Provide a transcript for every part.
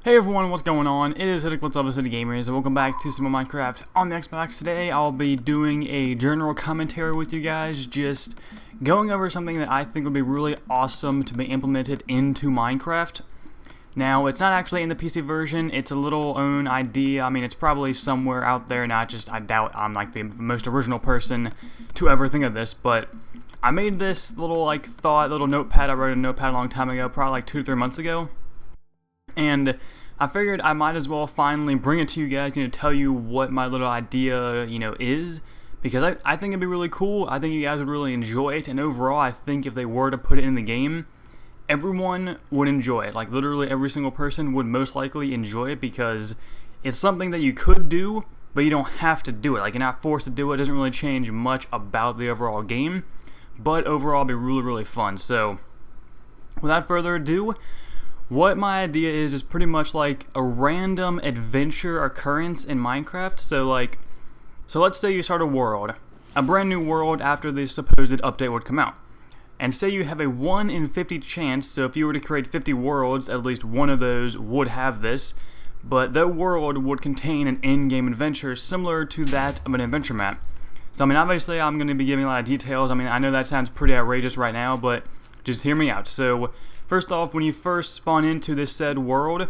Hey everyone, what's going on? It is BliTzz of City Gamers, and welcome back to some of Minecraft on the Xbox. Today I'll be doing a general commentary with you guys, just going over something that I think would be really awesome to be implemented into Minecraft. Now, it's not actually in the PC version, it's a little own idea. I mean, it's probably somewhere out there, I doubt I'm like the most original person to ever think of this, but I made this little little notepad. I wrote a notepad a long time ago, probably like 2 to 3 months ago. And I figured I might as well finally bring it to you guys, tell you what my little idea, is, because I think it'd be really cool. I think you guys would really enjoy it, and overall, I think if they were to put it in the game, everyone would enjoy it. Like, literally every single person would most likely enjoy it, because it's something that you could do, but you don't have to do it. Like, you're not forced to do it. It doesn't really change much about the overall game, but overall, it'd be really, really fun. So, without further ado, what my idea is pretty much like a random adventure occurrence in Minecraft. So let's say you start a world, a brand new world after the supposed update would come out. And say you have a 1 in 50 chance, so if you were to create 50 worlds, at least one of those would have this, but that world would contain an in-game adventure similar to that of an adventure map. So I mean, obviously I'm going to be giving a lot of details. I mean, I know that sounds pretty outrageous right now, but just hear me out. So first off, when you first spawn into this said world,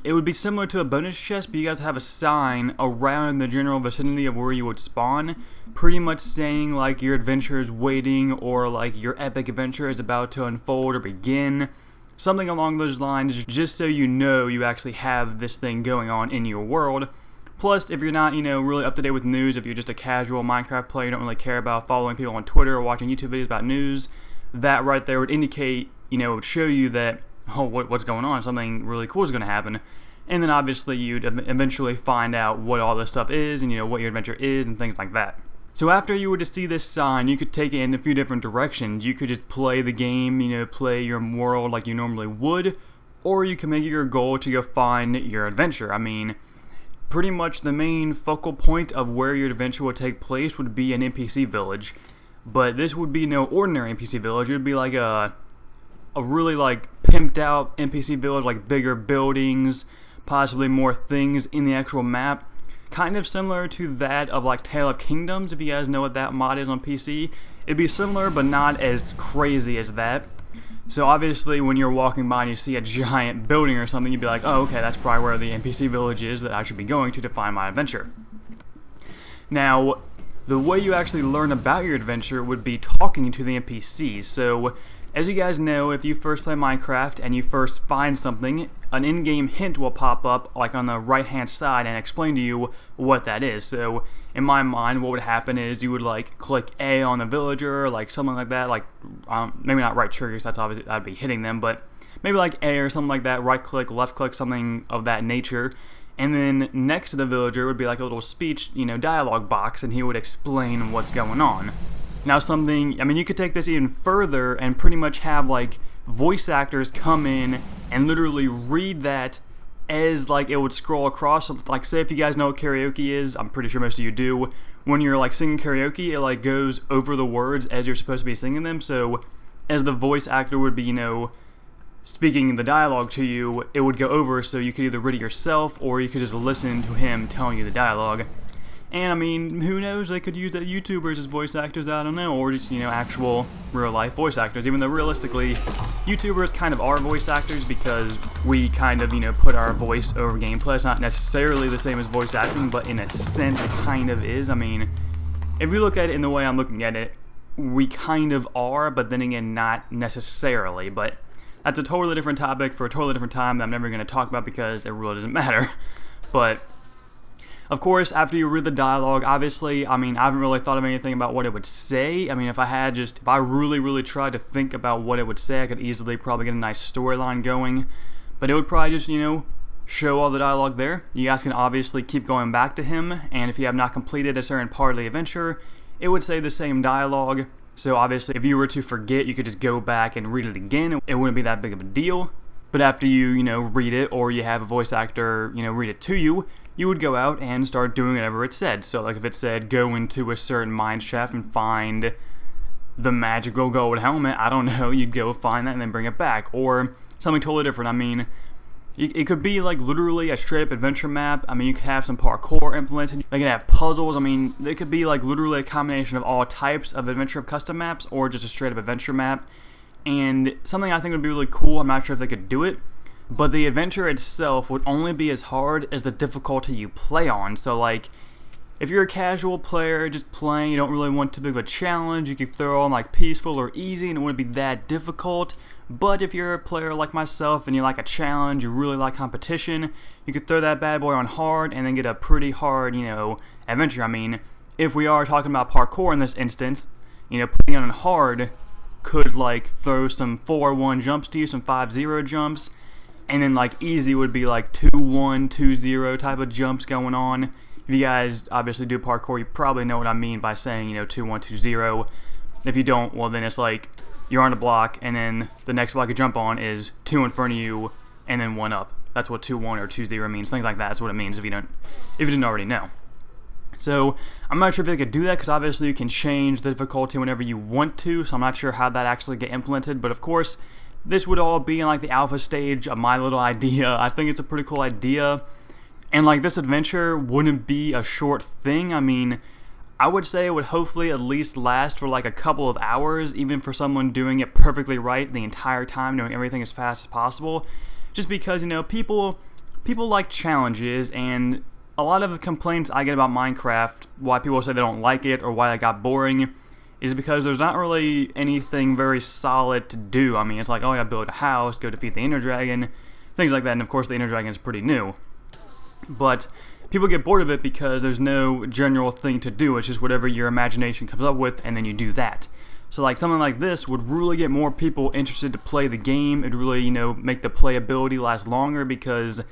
it would be similar to a bonus chest, but you guys have a sign around the general vicinity of where you would spawn, pretty much saying like your adventure is waiting, or like your epic adventure is about to unfold or begin. Something along those lines, just so you know you actually have this thing going on in your world. Plus, if you're not, really up to date with news, if you're just a casual Minecraft player, you don't really care about following people on Twitter or watching YouTube videos about news, that right there would indicate, it would show you that, oh, what's going on, something really cool is going to happen. And then obviously you'd eventually find out what all this stuff is, and what your adventure is, and things like that. So after you were to see this sign, you could take it in a few different directions. You could just play the game, play your world like you normally would, or you can make it your goal to go find your adventure. I mean, pretty much the main focal point of where your adventure would take place would be an NPC village. But this would be no ordinary NPC village. It would be like a really pimped out NPC village, like bigger buildings, possibly more things in the actual map. Kind of similar to that of like Tale of Kingdoms, if you guys know what that mod is on PC. It'd be similar, but not as crazy as that. So obviously when you're walking by and you see a giant building or something, you'd be like, oh, okay, that's probably where the NPC village is that I should be going to find my adventure. Now, the way you actually learn about your adventure would be talking to the NPCs. So, as you guys know, if you first play Minecraft and you first find something, an in-game hint will pop up like on the right-hand side and explain to you what that is. So, in my mind, what would happen is you would click A on the villager, like something like that, maybe not right trigger, because that's obviously that'd be hitting them, but maybe like A or something like that, right-click, left-click, something of that nature. And then next to the villager would be like a little speech, dialogue box, and he would explain what's going on. Now you could take this even further and pretty much have voice actors come in and literally read that as it would scroll across. So, say if you guys know what karaoke is, I'm pretty sure most of you do. When you're singing karaoke, it goes over the words as you're supposed to be singing them. So as the voice actor would be, speaking the dialogue to you, it would go over, so you could either read it yourself or you could just listen to him telling you the dialogue. And I mean, who knows, they could use YouTubers as voice actors, I don't know, or just, actual real life voice actors, even though realistically, YouTubers kind of are voice actors because we kind of, put our voice over gameplay. It's not necessarily the same as voice acting, but in a sense it kind of is. I mean, if you look at it in the way I'm looking at it, we kind of are, but then again, not necessarily, but that's a totally different topic for a totally different time that I'm never going to talk about because it really doesn't matter. But, of course, after you read the dialogue, obviously, I haven't really thought of anything about what it would say. If I really, really tried to think about what it would say, I could easily probably get a nice storyline going. But it would probably just, show all the dialogue there. You guys can obviously keep going back to him, and if you have not completed a certain part of the adventure, it would say the same dialogue. So obviously, if you were to forget, you could just go back and read it again. It wouldn't be that big of a deal. But after you, read it, or you have a voice actor, read it to you, you would go out and start doing whatever it said. So if it said, go into a certain mine shaft and find the magical gold helmet, I don't know, you'd go find that and then bring it back. Or something totally different. It could be like literally a straight up adventure map. I mean, you could have some parkour implemented. They could have puzzles. I mean, they could be like literally a combination of all types of adventure custom maps or just a straight up adventure map. And something I think would be really cool, I'm not sure if they could do it, but the adventure itself would only be as hard as the difficulty you play on. So like, if you're a casual player just playing, you don't really want too big of a challenge, you could throw on like peaceful or easy and it wouldn't be that difficult. But if you're a player like myself and you like a challenge, you really like competition, you could throw that bad boy on hard and then get a pretty hard, adventure. I mean, if we are talking about parkour in this instance, putting it on hard could like throw some 4-1 jumps to you, some 5-0 jumps, and then like easy would be like 2-1, 2-0 type of jumps going on. If you guys obviously do parkour, you probably know what I mean by saying 2-1, 2-0. If you don't, well then it's like you're on a block and then the next block you jump on is 2 in front of you and then 1 up. That's what 2-1 or 2-0 means. Things like that. That's what it means if you didn't already know. So I'm not sure if they could do that because obviously you can change the difficulty whenever you want to, so I'm not sure how that actually get implemented, but of course this would all be in like the alpha stage of my little idea. I think it's a pretty cool idea, and like this adventure wouldn't be a short thing. I mean, I would say it would hopefully at least last for like a couple of hours, even for someone doing it perfectly right the entire time, doing everything as fast as possible, just because people like challenges. And a lot of the complaints I get about Minecraft, why people say they don't like it or why it got boring, is because there's not really anything very solid to do. I mean, it's like, oh yeah, build a house, go defeat the Ender Dragon, things like that, and of course the Ender Dragon is pretty new. But people get bored of it because there's no general thing to do, it's just whatever your imagination comes up with, and then you do that. So like something like this would really get more people interested to play the game. It'd really, make the playability last longer because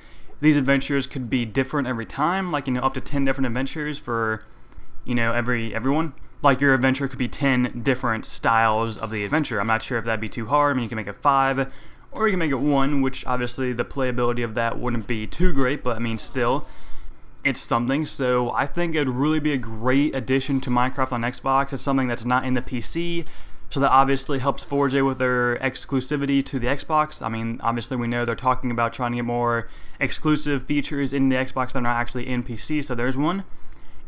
these adventures could be different every time, like, up to 10 different adventures for, everyone. Like, your adventure could be 10 different styles of the adventure. I'm not sure if that'd be too hard. I mean, you can make it 5, or you can make it 1, which obviously the playability of that wouldn't be too great, but I mean, still, it's something. So I think it'd really be a great addition to Minecraft on Xbox. It's something that's not in the PC, so that obviously helps Forge with their exclusivity to the Xbox. I mean, obviously we know they're talking about trying to get more exclusive features in the Xbox that are not actually in PC, so there's one.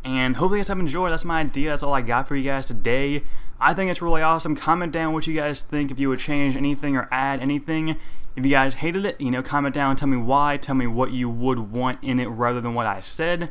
And hopefully you guys have enjoyed. That's my idea. That's all I got for you guys today. I think it's really awesome. Comment down what you guys think, if you would change anything or add anything. If you guys hated it, comment down, tell me why, tell me what you would want in it rather than what I said.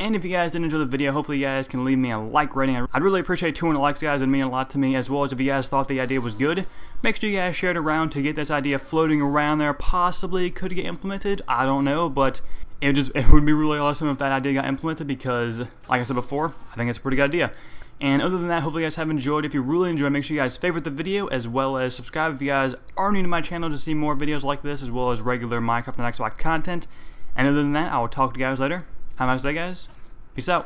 And if you guys did enjoy the video, hopefully you guys can leave me a like rating. I'd really appreciate 200 likes, guys. It'd mean a lot to me, as well as if you guys thought the idea was good. Make sure you guys share it around to get this idea floating around there. Possibly could get implemented. I don't know, but it would be really awesome if that idea got implemented because, like I said before, I think it's a pretty good idea. And other than that, hopefully you guys have enjoyed. If you really enjoyed, make sure you guys favorite the video as well as subscribe if you guys are new to my channel to see more videos like this, as well as regular Minecraft and Xbox content. And other than that, I will talk to you guys later. Have a nice day, guys. Peace out.